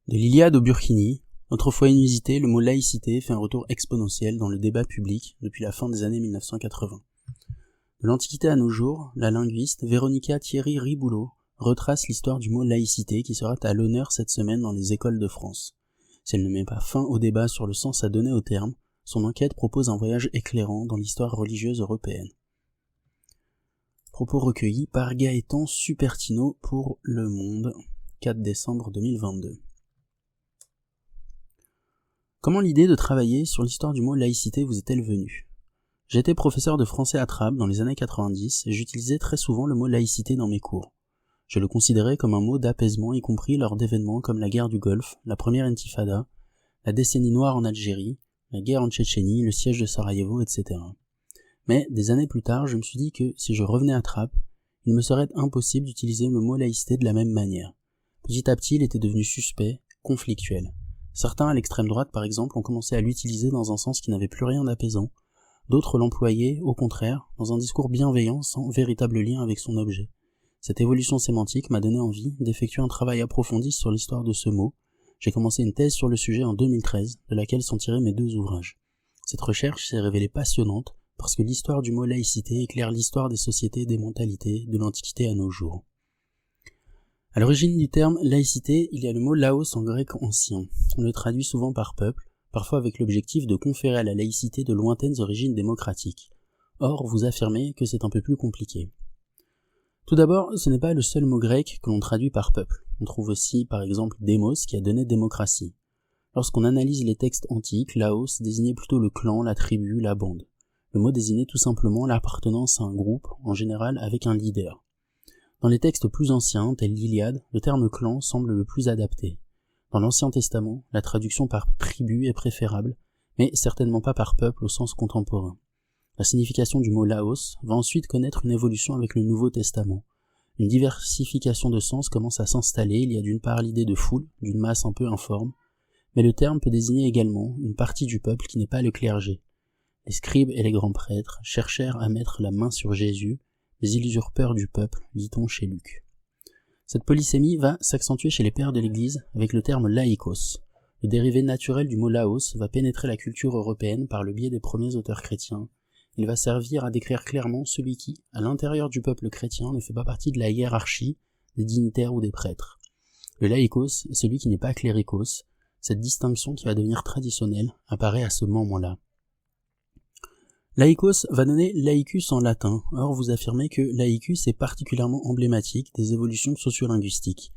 De l'Iliade au Burkini, autrefois inusité, le mot laïcité fait un retour exponentiel dans le débat public depuis la fin des années 1980. De l'Antiquité à nos jours, la linguiste Véronica Thierry-Riboulot retrace l'histoire du mot laïcité qui sera à l'honneur cette semaine dans les écoles de France. Si elle ne met pas fin au débat sur le sens à donner au terme, son enquête propose un voyage éclairant dans l'histoire religieuse européenne. Propos recueillis par Gaëtan Supertino pour Le Monde, 4 décembre 2022. Comment l'idée de travailler sur l'histoire du mot laïcité vous est-elle venue ? J'étais professeur de français à Trappes dans les années 90 et j'utilisais très souvent le mot laïcité dans mes cours. Je le considérais comme un mot d'apaisement, y compris lors d'événements comme la guerre du Golfe, la première intifada, la décennie noire en Algérie, la guerre en Tchétchénie, le siège de Sarajevo, etc. Mais des années plus tard, je me suis dit que si je revenais à Trappes, il me serait impossible d'utiliser le mot laïcité de la même manière. Petit à petit, il était devenu suspect, conflictuel. Certains, à l'extrême droite par exemple, ont commencé à l'utiliser dans un sens qui n'avait plus rien d'apaisant. D'autres l'employaient, au contraire, dans un discours bienveillant sans véritable lien avec son objet. Cette évolution sémantique m'a donné envie d'effectuer un travail approfondi sur l'histoire de ce mot. J'ai commencé une thèse sur le sujet en 2013, de laquelle sont tirés mes 2 ouvrages. Cette recherche s'est révélée passionnante, parce que l'histoire du mot laïcité éclaire l'histoire des sociétés et des mentalités de l'Antiquité à nos jours. À l'origine du terme laïcité, il y a le mot laos en grec ancien. On le traduit souvent par peuple, parfois avec l'objectif de conférer à la laïcité de lointaines origines démocratiques. Or, vous affirmez que c'est un peu plus compliqué. Tout d'abord, ce n'est pas le seul mot grec que l'on traduit par peuple. On trouve aussi, par exemple, démos qui a donné démocratie. Lorsqu'on analyse les textes antiques, laos désignait plutôt le clan, la tribu, la bande. Le mot désignait tout simplement l'appartenance à un groupe, en général avec un leader. Dans les textes plus anciens, tels l'Iliade, le terme clan semble le plus adapté. Dans l'Ancien Testament, la traduction par tribu est préférable, mais certainement pas par peuple au sens contemporain. La signification du mot laos va ensuite connaître une évolution avec le Nouveau Testament. Une diversification de sens commence à s'installer, il y a d'une part l'idée de foule, d'une masse un peu informe, mais le terme peut désigner également une partie du peuple qui n'est pas le clergé. Les scribes et les grands prêtres cherchèrent à mettre la main sur Jésus, mais ils eurent peur du peuple, dit-on chez Luc. Cette polysémie va s'accentuer chez les pères de l'Église avec le terme laïkos. Le dérivé naturel du mot laos va pénétrer la culture européenne par le biais des premiers auteurs chrétiens. Il va servir à décrire clairement celui qui, à l'intérieur du peuple chrétien, ne fait pas partie de la hiérarchie, des dignitaires ou des prêtres. Le laïkos est celui qui n'est pas cléricos. Cette distinction qui va devenir traditionnelle apparaît à ce moment-là. Laïkos va donner laicus en latin, or vous affirmez que laïcus est particulièrement emblématique des évolutions sociolinguistiques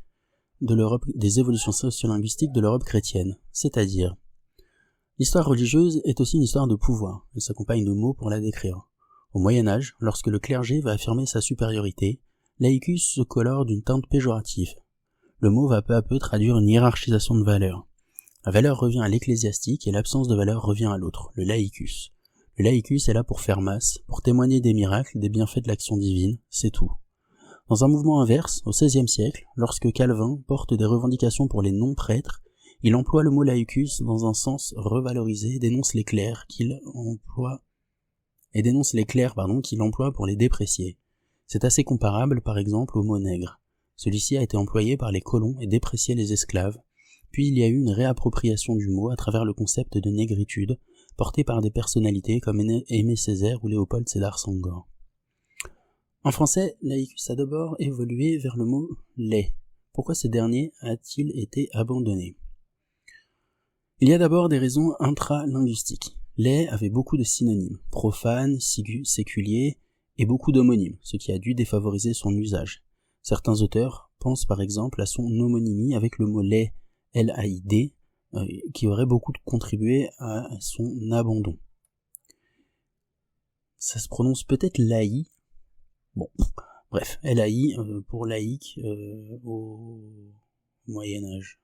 de l'Europe chrétienne, c'est-à-dire l'histoire religieuse est aussi une histoire de pouvoir, elle s'accompagne de mots pour la décrire. Au Moyen-Âge, lorsque le clergé va affirmer sa supériorité, laïcus se colore d'une teinte péjorative. Le mot va peu à peu traduire une hiérarchisation de valeurs. La valeur revient à l'ecclésiastique et l'absence de valeur revient à l'autre, le laïcus. Le laïcus est là pour faire masse, pour témoigner des miracles, des bienfaits de l'action divine, c'est tout. Dans un mouvement inverse, au XVIe siècle, lorsque Calvin porte des revendications pour les non-prêtres, il emploie le mot laïcus dans un sens revalorisé et dénonce les clercs qu'il emploie pour les déprécier. C'est assez comparable, par exemple, au mot nègre. Celui-ci a été employé par les colons et dépréciait les esclaves, puis il y a eu une réappropriation du mot à travers le concept de négritude, porté par des personnalités comme Aimé Césaire ou Léopold Sédar Senghor. En français, laïcus a d'abord évolué vers le mot laid. Pourquoi ce dernier a-t-il été abandonné ? Il y a d'abord des raisons intralinguistiques. Laid avait beaucoup de synonymes, profane, séculier, et beaucoup d'homonymes, ce qui a dû défavoriser son usage. Certains auteurs pensent par exemple à son homonymie avec le mot laid, L-A-I-D, qui aurait beaucoup contribué à son abandon. Ça se prononce peut-être laï. Bon, bref, L-A-I pour laïque au Moyen-Âge.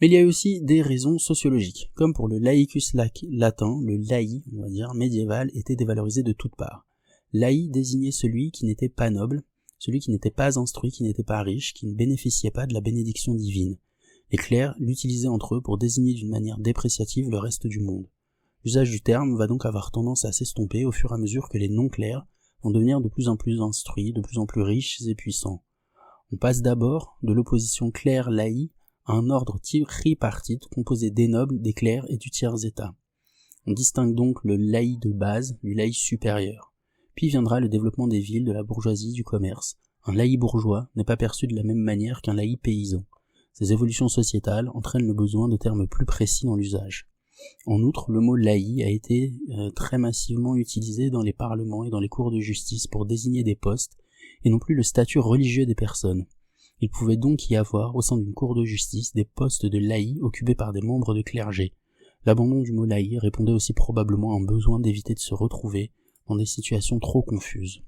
Mais il y a aussi des raisons sociologiques, comme pour le laicus latin, le laï, on va dire, médiéval, était dévalorisé de toutes parts. Laï désignait celui qui n'était pas noble, celui qui n'était pas instruit, qui n'était pas riche, qui ne bénéficiait pas de la bénédiction divine. Les clercs l'utilisaient entre eux pour désigner d'une manière dépréciative le reste du monde. L'usage du terme va donc avoir tendance à s'estomper au fur et à mesure que les non-clercs vont devenir de plus en plus instruits, de plus en plus riches et puissants. On passe d'abord de l'opposition clerc-laï à un ordre tripartite composé des nobles, des clercs et du tiers-état. On distingue donc le laïc de base du laïc supérieur. Puis viendra le développement des villes, de la bourgeoisie, du commerce. Un laïc bourgeois n'est pas perçu de la même manière qu'un laïc paysan. Ces évolutions sociétales entraînent le besoin de termes plus précis dans l'usage. En outre, le mot laïc a été très massivement utilisé dans les parlements et dans les cours de justice pour désigner des postes et non plus le statut religieux des personnes. Il pouvait donc y avoir au sein d'une cour de justice des postes de laïcs occupés par des membres de clergé. L'abandon du mot laïc répondait aussi probablement à un besoin d'éviter de se retrouver dans des situations trop confuses.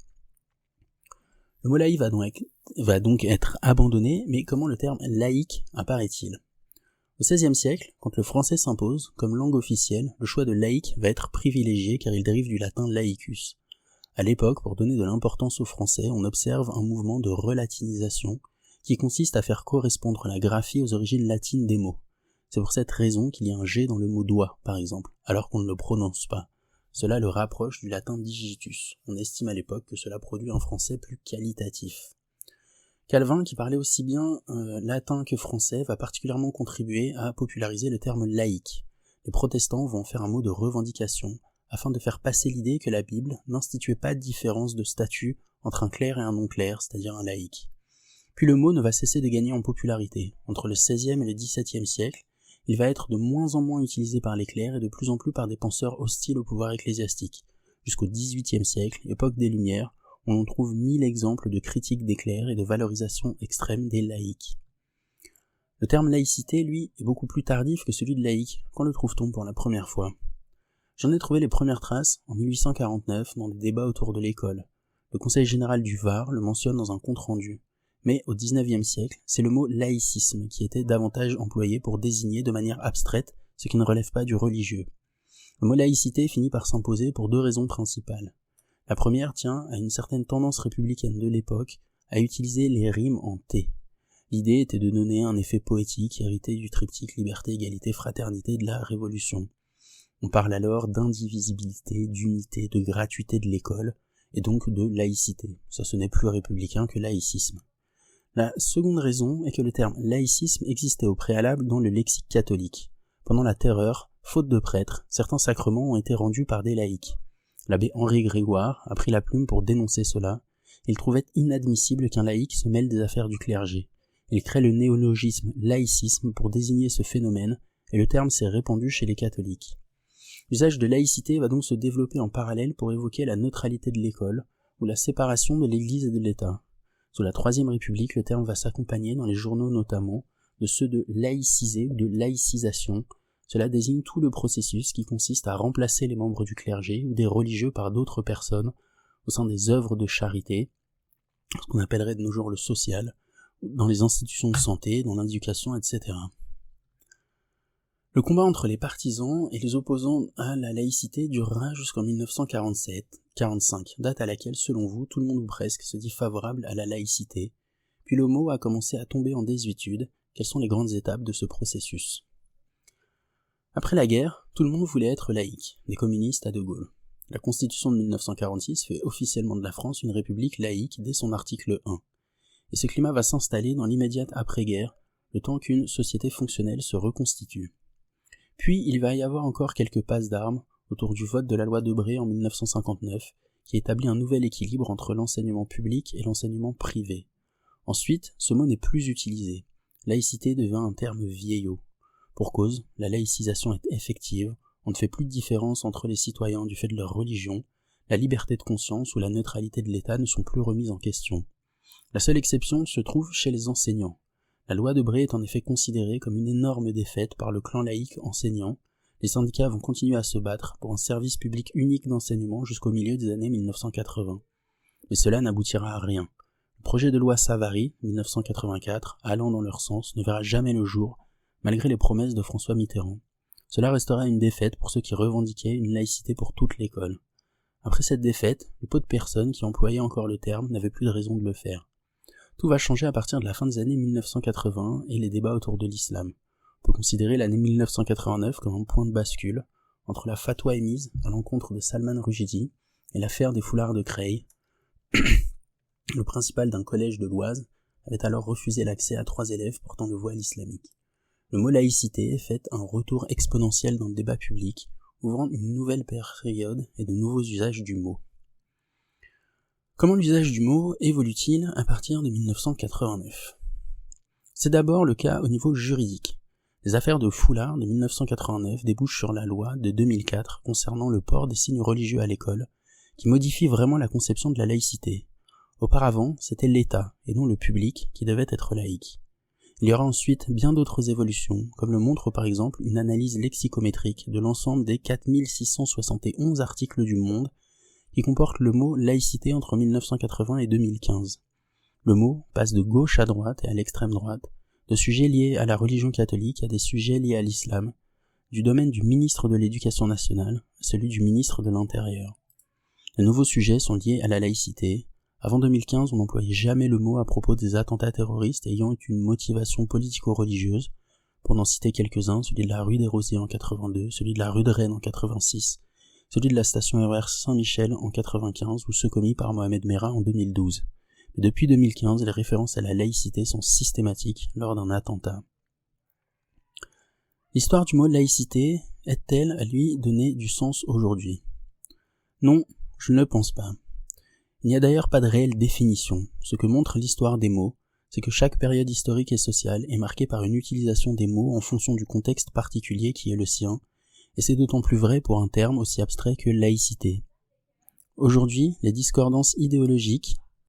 Le mot laïc va donc être abandonné, mais comment le terme laïc apparaît-il ? Au XVIe siècle, quand le français s'impose comme langue officielle, le choix de laïc va être privilégié car il dérive du latin laicus. À l'époque, pour donner de l'importance au français, on observe un mouvement de relatinisation qui consiste à faire correspondre la graphie aux origines latines des mots. C'est pour cette raison qu'il y a un G dans le mot doigt, par exemple, alors qu'on ne le prononce pas. Cela le rapproche du latin digitus. On estime à l'époque que cela produit un français plus qualitatif. Calvin, qui parlait aussi bien latin que français, va particulièrement contribuer à populariser le terme laïc. Les protestants vont en faire un mot de revendication, afin de faire passer l'idée que la Bible n'instituait pas de différence de statut entre un clerc et un non-clerc, c'est-à-dire un laïc. Puis le mot ne va cesser de gagner en popularité. Entre le XVIe et le XVIIe siècle, il va être de moins en moins utilisé par les clercs et de plus en plus par des penseurs hostiles au pouvoir ecclésiastique. Jusqu'au XVIIIe siècle, époque des Lumières, on trouve 1000 exemples de critiques des clercs et de valorisation extrême des laïcs. Le terme laïcité, lui, est beaucoup plus tardif que celui de laïc. Quand le trouve-t-on pour la première fois ? J'en ai trouvé les premières traces en 1849 dans des débats autour de l'école. Le Conseil général du Var le mentionne dans un compte-rendu. Mais au XIXe siècle, c'est le mot laïcisme qui était davantage employé pour désigner de manière abstraite ce qui ne relève pas du religieux. Le mot laïcité finit par s'imposer pour deux raisons principales. La première tient à une certaine tendance républicaine de l'époque à utiliser les rimes en T. L'idée était de donner un effet poétique hérité du triptyque liberté, égalité, fraternité de la Révolution. On parle alors d'indivisibilité, d'unité, de gratuité de l'école, et donc de laïcité. Ça, ce n'est plus républicain que laïcisme. La seconde raison est que le terme laïcisme existait au préalable dans le lexique catholique. Pendant la Terreur, faute de prêtres, certains sacrements ont été rendus par des laïcs. L'abbé Henri Grégoire a pris la plume pour dénoncer cela. Il trouvait inadmissible qu'un laïc se mêle des affaires du clergé. Il crée le néologisme laïcisme pour désigner ce phénomène, et le terme s'est répandu chez les catholiques. L'usage de laïcité va donc se développer en parallèle pour évoquer la neutralité de l'école, ou la séparation de l'Église et de l'État. Sous la Troisième République, le terme va s'accompagner, dans les journaux notamment, de ceux de laïciser ou de laïcisation. Cela désigne tout le processus qui consiste à remplacer les membres du clergé ou des religieux par d'autres personnes au sein des œuvres de charité, ce qu'on appellerait de nos jours le social, dans les institutions de santé, dans l'éducation, etc. Le combat entre les partisans et les opposants à la laïcité durera jusqu'en 1947-45, date à laquelle, selon vous, tout le monde ou presque se dit favorable à la laïcité, puis le mot a commencé à tomber en désuétude. Quelles sont les grandes étapes de ce processus ? Après la guerre, tout le monde voulait être laïque, des communistes à De Gaulle. La Constitution de 1946 fait officiellement de la France une république laïque dès son article 1. Et ce climat va s'installer dans l'immédiate après-guerre, le temps qu'une société fonctionnelle se reconstitue. Puis il va y avoir encore quelques passes d'armes autour du vote de la loi Debré en 1959, qui établit un nouvel équilibre entre l'enseignement public et l'enseignement privé. Ensuite, ce mot n'est plus utilisé. Laïcité devient un terme vieillot. Pour cause, la laïcisation est effective, on ne fait plus de différence entre les citoyens du fait de leur religion, la liberté de conscience ou la neutralité de l'État ne sont plus remises en question. La seule exception se trouve chez les enseignants. La loi Debré est en effet considérée comme une énorme défaite par le clan laïque enseignant. Les syndicats vont continuer à se battre pour un service public unique d'enseignement jusqu'au milieu des années 1980. Mais cela n'aboutira à rien. Le projet de loi Savary, 1984, allant dans leur sens, ne verra jamais le jour, malgré les promesses de François Mitterrand. Cela restera une défaite pour ceux qui revendiquaient une laïcité pour toute l'école. Après cette défaite, le peu de personnes qui employaient encore le terme n'avaient plus de raison de le faire. Tout va changer à partir de la fin des années 1980 et les débats autour de l'islam. On peut considérer l'année 1989 comme un point de bascule entre la fatwa émise à l'encontre de Salman Rushdie et l'affaire des foulards de Creil. Le principal d'un collège de l'Oise avait alors refusé l'accès à 3 élèves portant le voile islamique. le mot laïcité fait un retour exponentiel dans le débat public, ouvrant une nouvelle période et de nouveaux usages du mot. Comment l'usage du mot évolue-t-il à partir de 1989 ? C'est d'abord le cas au niveau juridique. Les affaires de Foulard de 1989 débouchent sur la loi de 2004 concernant le port des signes religieux à l'école, qui modifie vraiment la conception de la laïcité. Auparavant, c'était l'État, et non le public, qui devait être laïque. Il y aura ensuite bien d'autres évolutions, comme le montre par exemple une analyse lexicométrique de l'ensemble des 4671 articles du Monde qui comportent le mot laïcité entre 1980 et 2015. Le mot passe de gauche à droite et à l'extrême droite, de sujets liés à la religion catholique à des sujets liés à l'islam, du domaine du ministre de l'Éducation nationale à celui du ministre de l'Intérieur. Les nouveaux sujets sont liés à la laïcité. Avant 2015, on n'employait jamais le mot à propos des attentats terroristes ayant une motivation politico-religieuse, pour n'en citer quelques-uns, celui de la rue des Rosiers en 82, celui de la rue de Rennes en 86, celui de la station RER Saint-Michel en 95 ou ceux commis par Mohamed Merah en 2012. Mais depuis 2015, les références à la laïcité sont systématiques lors d'un attentat. L'histoire du mot laïcité est-elle à lui donner du sens aujourd'hui ? Non, je ne le pense pas. Il n'y a d'ailleurs pas de réelle définition. Ce que montre l'histoire des mots, c'est que chaque période historique et sociale est marquée par une utilisation des mots en fonction du contexte particulier qui est le sien, et c'est d'autant plus vrai pour un terme aussi abstrait que laïcité. Aujourd'hui, les discordances idéologiques